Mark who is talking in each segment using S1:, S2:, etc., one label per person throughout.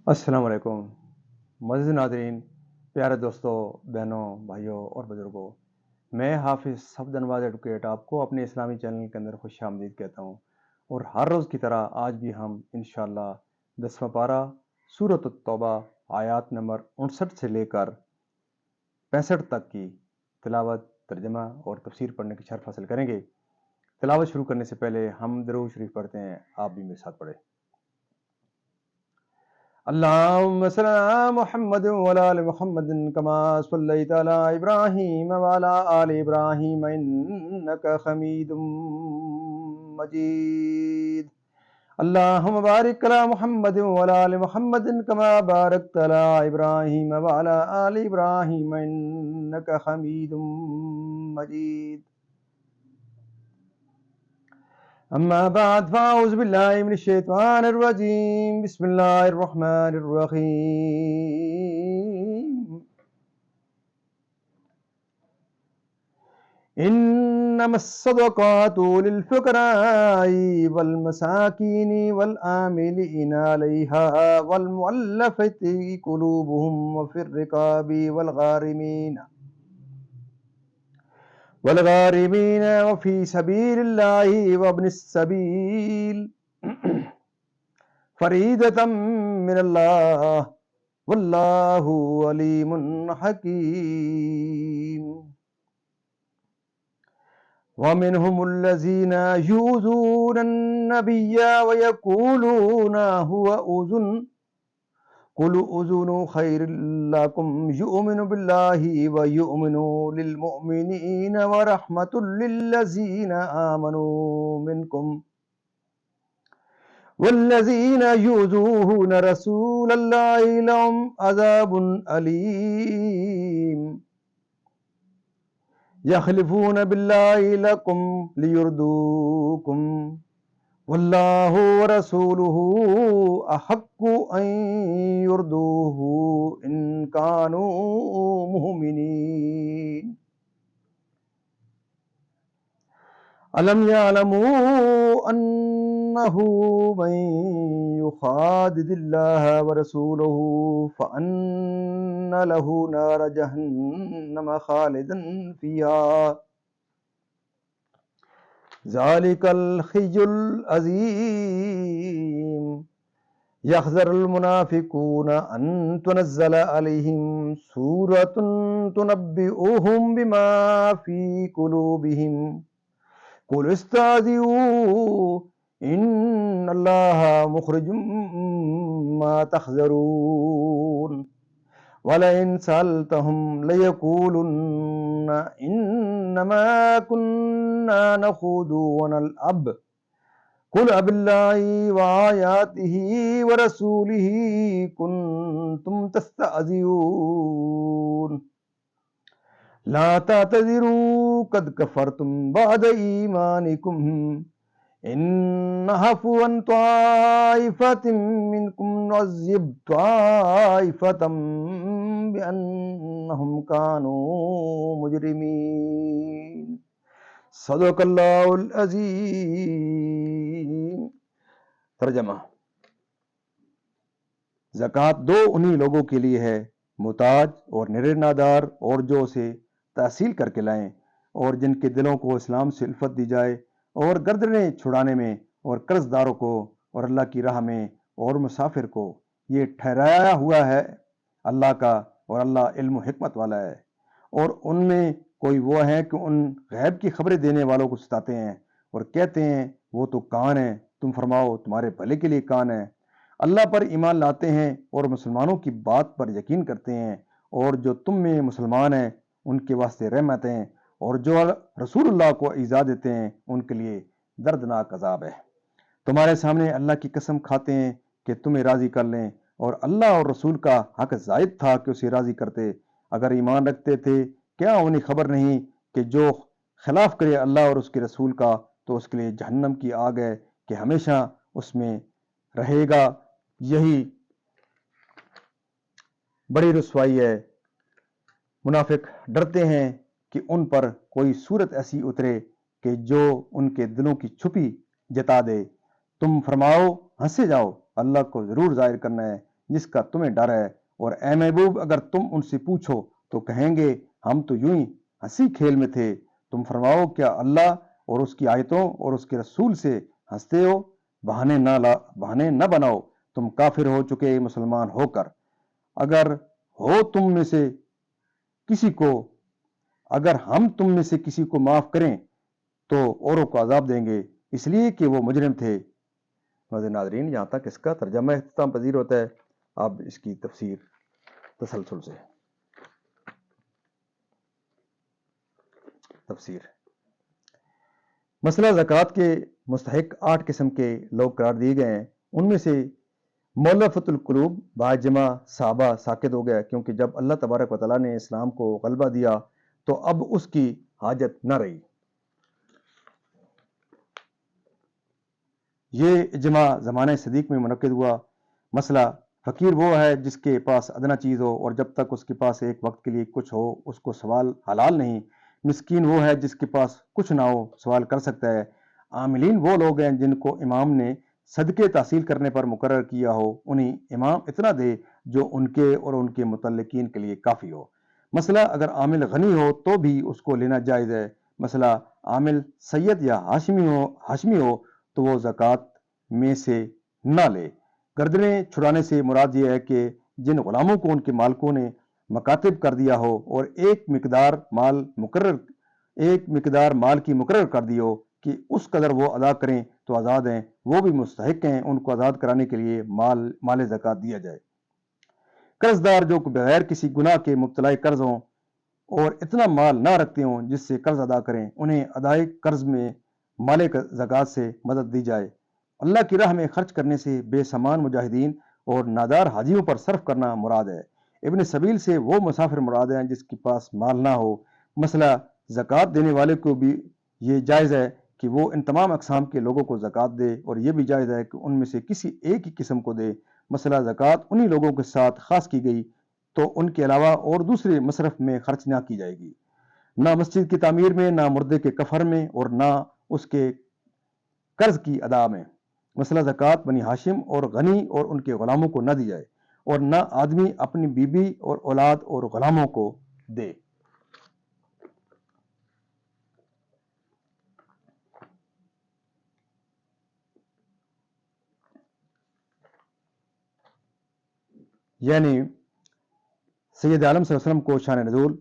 S1: السلام علیکم معزز ناظرین، پیارے دوستوں، بہنوں، بھائیوں اور بزرگوں، میں حافظ صفد نواز ایڈوکیٹ آپ کو اپنے اسلامی چینل کے اندر خوش آمدید کہتا ہوں، اور ہر روز کی طرح آج بھی ہم انشاءاللہ 10واں پارہ سورۃ التوبہ آیات نمبر 59 سے لے کر 65 تک کی تلاوت، ترجمہ اور تفسیر پڑھنے کی شرف حاصل کریں گے۔ تلاوت شروع کرنے سے پہلے ہم درود شریف پڑھتے ہیں، آپ بھی میرے ساتھ پڑھیں۔ اللهم صل على محمد وعلى آل محمد كما صليت على إبراهيم وعلى آل إبراهيم إنك حميد مجيد. اللهم بارك على محمد وعلى آل محمد كما باركت على إبراهيم وعلى آل إبراهيم إنك حميد مجيد. أما بعد فأعوذ بالله من الشيطان الرجيم. بسم الله الرحمن الرحيم. إنما الصدقات للفقراء والمساكين والعاملين عليها والمؤلفة قلوبهم وفي الرقاب والغارمين وفي سبيل الله وابن السبيل فريدة من الله والله عليم حكيم. ومنهم الذين يؤذون النبي ويقولون هو أذن قل أذن خير لكم يؤمن بالله ويؤمن للمؤمنين ورحمة للذين آمنوا منكم والذين يؤذون رسول الله لهم عذاب أليم. يحلفون بالله لكم ليرضوكم والله ورسوله أحق أن يرضوه إن كانوا مؤمنين. ألم يعلموا أنه من يخادع الله ورسوله فأن له نار جهنم خالدا فيها ذلك الخزي العظيم. يحذر المنافقون أن تنزل عليهم سورة تنبئهم بما في قلوبهم قل استهزئوا إن الله مخرج ما تحذرون. ولئن سألتهم ليقولن إنما كنا نخوض ونلعب قل أبالله وآياته ورسوله كنتم تستهزئون. لا تعتذروا قد كفرتم بعد إيمانكم إن نعفو عن طائفة منكم نعذب طائفة بأنهم كانوا مجرمين. صدق اللہ العظیم. ترجمہ: زکوٰۃ دو انہی لوگوں کے لیے ہے، محتاج اور نرے نادار، اور جو اسے تحصیل کر کے لائیں، اور جن کے دلوں کو اسلام سے الفت دی جائے، اور گردنیں چھڑانے میں، اور قرض داروں کو، اور اللہ کی راہ میں، اور مسافر کو. یہ ٹھہرایا ہوا ہے اللہ کا، اور اللہ علم و حکمت والا ہے. اور ان میں کوئی وہ ہیں کہ ان غیب کی خبریں دینے والوں کو ستاتے ہیں اور کہتے ہیں وہ تو کان ہیں، تم فرماؤ تمہارے بھلے کے لیے کان ہے. اللہ پر ایمان لاتے ہیں اور مسلمانوں کی بات پر یقین کرتے ہیں، اور جو تم میں مسلمان ہیں ان کے واسطے رحمت ہیں، اور جو رسول اللہ کو ایذا دیتے ہیں ان کے لیے دردناک عذاب ہے. تمہارے سامنے اللہ کی قسم کھاتے ہیں کہ تمہیں راضی کر لیں، اور اللہ اور رسول کا حق زائد تھا کہ اسے راضی کرتے. اگر ایمان رکھتے تھے کیا انہیں خبر نہیں کہ جو خلاف کرے اللہ اور اس کے رسول کا تو اس کے لیے جہنم کی آگ ہے کہ ہمیشہ اس میں رہے گا. یہی بڑی رسوائی ہے. منافق ڈرتے ہیں کہ ان پر کوئی صورت ایسی اترے کہ جو ان کے دلوں کی چھپی جتا دے. تم فرماؤ ہنسے جاؤ، اللہ کو ضرور ظاہر کرنا ہے جس کا تمہیں ڈر ہے، اور اے محبوب اگر تم ان سے پوچھو تو کہیں گے ہم تو یوں ہی ہنسی کھیل میں تھے۔ تم فرماؤ کیا اللہ اور اس کی آیتوں اور اس کے رسول سے ہنستے ہو؟ بہانے نہ بناؤ، تم کافر ہو چکے مسلمان ہو کر۔ اگر ہو تم میں سے کسی کو اگر ہم تم میں سے کسی کو معاف کریں تو اوروں کو عذاب دیں گے، اس لیے کہ وہ مجرم تھے۔ ناظرین، یہاں تک اس کا ترجمہ اختتام پذیر ہوتا ہے۔ اب اس کی تفسیر تسلسل سے تفسیر۔ مسئلہ زکوٰۃ کے مستحق 8 قسم کے لوگ قرار دیے گئے ہیں۔ ان میں سے مؤلفۃ القلوب باجمع صحابہ ساکت ہو گیا، کیونکہ جب اللہ تبارک و تعالیٰ نے اسلام کو غلبہ دیا تو اب اس کی حاجت نہ رہی۔ یہ اجماع زمانہ صدیق میں منعقد ہوا۔ مسئلہ فقیر وہ ہے جس کے پاس ادنا چیز ہو اور جب تک اس کے پاس ایک وقت کے لیے کچھ ہو اس کو سوال حلال نہیں۔ مسکین وہ ہے جس کے پاس کچھ نہ ہو، سوال کر سکتا ہے۔ عاملین وہ لوگ ہیں جن کو امام نے صدقے تحصیل کرنے پر مقرر کیا ہو، انہیں امام اتنا دے جو ان کے اور ان کے متعلقین کے لیے کافی ہو۔ مسئلہ اگر عامل غنی ہو تو بھی اس کو لینا جائز ہے۔ مسئلہ عامل سید یا ہاشمی ہو تو وہ زکوٰۃ میں سے نہ لے۔ گردنیں چھڑانے سے مراد یہ ہے کہ جن غلاموں کو ان کے مالکوں نے مکاتب کر دیا ہو اور ایک مقدار مال کی مقرر کر دی ہو کہ اس قدر وہ ادا کریں تو آزاد ہیں، وہ بھی مستحق ہیں ان کو آزاد کرانے کے لیے مال زکوٰۃ دیا جائے۔ قرض دار جو بغیر کسی گناہ کے مبتلا قرض ہوں اور اتنا مال نہ رکھتے ہوں جس سے قرض ادا کریں، انہیں ادائے قرض میں مال زکوٰۃ سے مدد دی جائے۔ اللہ کی راہ میں خرچ کرنے سے بے سامان مجاہدین اور نادار حاجیوں پر صرف کرنا مراد ہے۔ ابن سبیل سے وہ مسافر مراد ہیں جس کے پاس مال نہ ہو۔ مسئلہ زکوٰۃ دینے والے کو بھی یہ جائز ہے کہ وہ ان تمام اقسام کے لوگوں کو زکوٰۃ دے، اور یہ بھی جائز ہے کہ ان میں سے کسی ایک ہی قسم کو دے۔ مسئلہ زکوٰۃ انہی لوگوں کے ساتھ خاص کی گئی تو ان کے علاوہ اور دوسرے مصرف میں خرچ نہ کی جائے گی، نہ مسجد کی تعمیر میں، نہ مردے کے کفن میں، اور نہ اس کے قرض کی ادا میں۔ مسئلہ زکوٰۃ بنی ہاشم اور غنی اور ان کے غلاموں کو نہ دی جائے، اور نہ آدمی اپنی بیوی اور اولاد اور غلاموں کو دے۔ یعنی سید عالم صلی اللہ علیہ وسلم کو شان نزول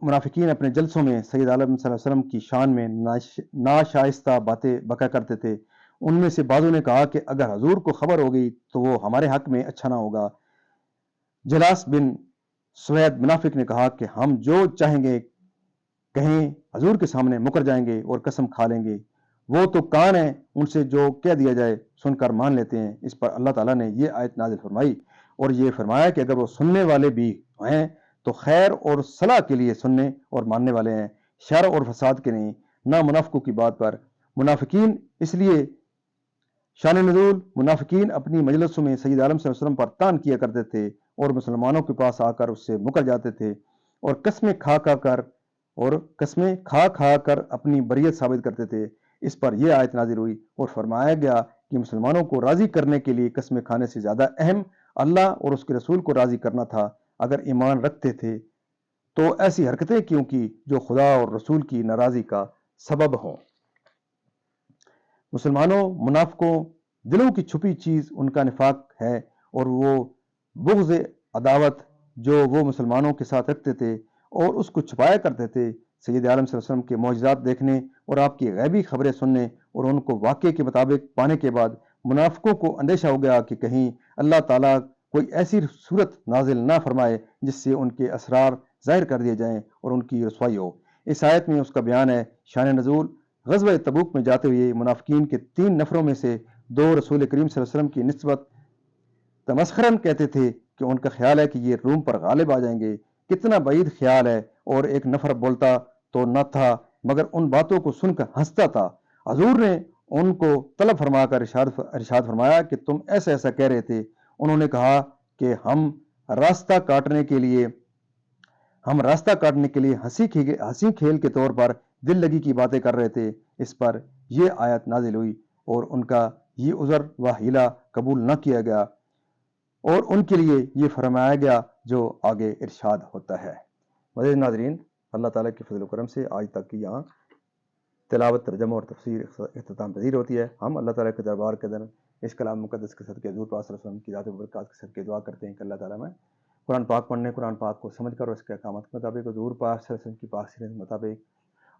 S1: منافقین اپنے جلسوں میں سید عالم صلی اللہ علیہ وسلم کی شان میں ناشائستہ باتیں بکا کرتے تھے۔ ان میں سے بعضوں نے کہا کہ اگر حضور کو خبر ہو گئی تو وہ ہمارے حق میں اچھا نہ ہوگا۔ جلاس بن سوید منافق نے کہا کہ ہم جو چاہیں گے کہیں حضور کے سامنے مکر جائیں گے اور قسم کھا لیں گے، وہ تو کان ہیں، ان سے جو کہہ دیا جائے سن کر مان لیتے ہیں۔ اس پر اللہ تعالیٰ نے یہ آیت نازل فرمائی اور یہ فرمایا کہ اگر وہ سننے والے بھی ہیں تو خیر اور صلاح کے لیے سننے اور ماننے والے ہیں، شر اور فساد کے نہیں۔ نہ منافقوں کی بات پر منافقین اس لیے شان نزول منافقین اپنی مجلسوں میں سید عالم صلی اللہ علیہ وسلم پر تان کیا کرتے تھے اور مسلمانوں کے پاس آ کر اس سے مکر جاتے تھے اور قسمیں کھا کر اپنی بریت ثابت کرتے تھے۔ اس پر یہ آیت نازل ہوئی اور فرمایا گیا کہ مسلمانوں کو راضی کرنے کے لیے قسمیں کھانے سے زیادہ اہم اللہ اور اس کے رسول کو راضی کرنا تھا۔ اگر ایمان رکھتے تھے تو ایسی حرکتیں کیوں کی جو خدا اور رسول کی ناراضی کا سبب ہوں۔ مسلمانوں منافقوں دلوں کی چھپی چیز ان کا نفاق ہے، اور وہ بغض عداوت جو وہ مسلمانوں کے ساتھ رکھتے تھے اور اس کو چھپایا کرتے تھے۔ سید عالم صلی اللہ علیہ وسلم کے معجزات دیکھنے اور آپ کی غیبی خبریں سننے اور ان کو واقعے کے مطابق پانے کے بعد منافقوں کو اندیشہ ہو گیا کہ کہیں اللہ تعالیٰ کوئی ایسی صورت نازل نہ فرمائے جس سے ان کے اسرار ظاہر کر دیے جائیں اور ان کی رسوائی ہو۔ اس آیت میں اس کا بیان ہے۔ شان نزول غزوہ تبوک میں جاتے ہوئے منافقین کے 3 نفروں میں سے 2 رسول کریم صلی اللہ علیہ وسلم کی نسبت تمسخراً کہتے تھے کہ ان کا خیال ہے کہ یہ روم پر غالب آ جائیں گے۔ کتنا بعید خیال ہے، اور ایک نفر بولتا تو نہ تھا مگر ان باتوں کو سن کر ہنستا تھا۔ حضور نے ان کو طلب فرما کر ارشاد فرمایا کہ تم ایسا ایسا کہہ رہے تھے۔ انہوں نے کہا کہ ہم راستہ کاٹنے کے لیے ہنسی کھیل کے طور پر دل لگی کی باتیں کر رہے تھے۔ اس پر یہ آیت نازل ہوئی اور ان کا یہ عذر و حیلہ قبول نہ کیا گیا اور ان کے لیے یہ فرمایا گیا جو آگے ارشاد ہوتا ہے۔ مزید ناظرین، اللہ تعالیٰ کے فضل و کرم سے آج تک کی یہاں تلاوت، ترجمہ اور تفسیر اختتام پذیر ہوتی ہے۔ ہم اللہ تعالیٰ کے دربار کے اندر اس کلام مقدس کے صدقے حضور پاک صلی اللہ علیہ وسلم کی ذات و برکات کے صدقے دعا کرتے ہیں کہ اللہ تعالیٰ میں قرآن پاک پڑھنے، قرآن پاک کو سمجھ کر اور اس کے احکامات کے مطابق، حضور پاک صلی اللہ علیہ وسلم کی پاک سیرت کے مطابق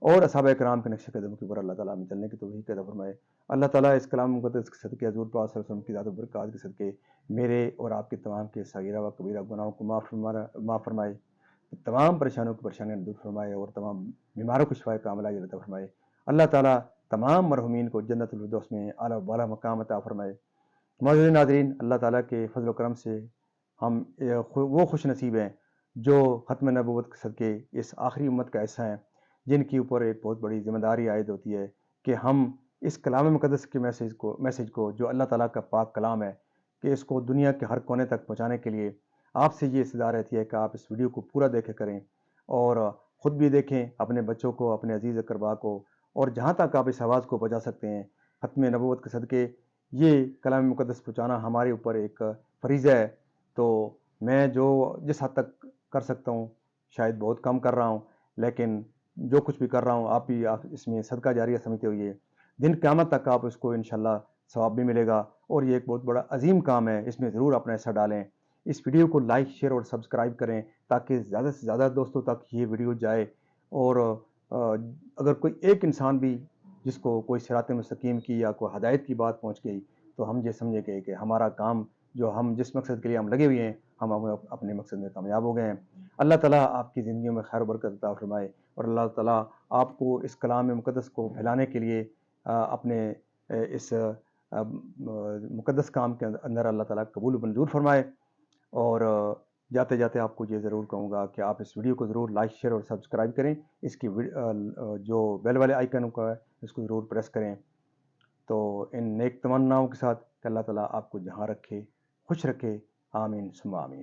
S1: اور اصحابہ کرام کے نقش قدم کے اوپر اللہ تعالیٰ میں چلنے کی توفیق عطا فرمائے۔ اللہ تعالیٰ اس کلام مقدس کے صدقے حضور پاک صلی اللہ علیہ وسلم کی ذات و برکات کے صدقے میرے اور آپ کے تمام کے صغیرہ و کبیرہ گناہوں کو معاف فرمائے، تمام پریشانوں کی پریشانیاں دور فرمائے اور تمام بیماروں کو شفائے کاملہ عطا فرمائے۔ اللہ تعالیٰ تمام مرحومین کو جنت الفردوس میں اعلیٰ و بالا مقام عطا فرمائے۔ معزز ناظرین، اللہ تعالیٰ کے فضل و کرم سے ہم وہ خوش نصیب ہیں جو ختم نبوت کے صدقے اس آخری امت کا ایسا ہیں جن کے اوپر ایک بہت بڑی ذمہ داری عائد ہوتی ہے کہ ہم اس کلام مقدس کے میسیج کو جو اللہ تعالیٰ کا پاک کلام ہے، کہ اس کو دنیا کے ہر کونے تک پہنچانے کے لیے آپ سے یہ استدعا رہتی ہے کہ آپ اس ویڈیو کو پورا دیکھا کریں اور خود بھی دیکھیں، اپنے بچوں کو، اپنے عزیز اقربا کو، اور جہاں تک آپ اس آواز کو پہنچا سکتے ہیں ختم نبوت کے صدقے یہ کلام مقدس پہنچانا ہمارے اوپر ایک فریضہ ہے۔ تو میں جس حد تک کر سکتا ہوں، شاید بہت کم کر رہا ہوں، لیکن جو کچھ بھی کر رہا ہوں آپ بھی اس میں صدقہ جاریہ سمجھتے ہوئے دن قیامت تک آپ اس کو انشاءاللہ ثواب بھی ملے گا، اور یہ ایک بہت بڑا عظیم کام ہے، اس میں ضرور اپنا حصہ ڈالیں۔ اس ویڈیو کو لائک، شیئر اور سبسکرائب کریں تاکہ زیادہ سے زیادہ دوستوں تک یہ ویڈیو جائے، اور اگر کوئی ایک انسان بھی جس کو کوئی صراط مستقیم کی یا کوئی ہدایت کی بات پہنچ گئی تو ہم یہ سمجھے گئے کہ ہمارا کام جو ہم جس مقصد کے لیے ہم لگے ہوئے ہیں ہم اپنے مقصد میں کامیاب ہو گئے ہیں۔ اللہ تعالیٰ آپ کی زندگیوں میں خیر و برکت عطا فرمائے، اور اللہ تعالیٰ آپ کو اس کلام مقدس کو پھیلانے کے لیے اپنے اس مقدس کام کے اندر اللہ تعالیٰ قبول و منظور فرمائے۔ اور جاتے جاتے آپ کو یہ ضرور کہوں گا کہ آپ اس ویڈیو کو ضرور لائک، شیئر اور سبسکرائب کریں، اس کی جو بیل والے آئیکن کا ہے اس کو ضرور پریس کریں۔ تو ان نیک تمناؤں کے ساتھ کہ اللہ تعالیٰ آپ کو جہاں رکھے، خوش رکھے، آمین ثم آمین۔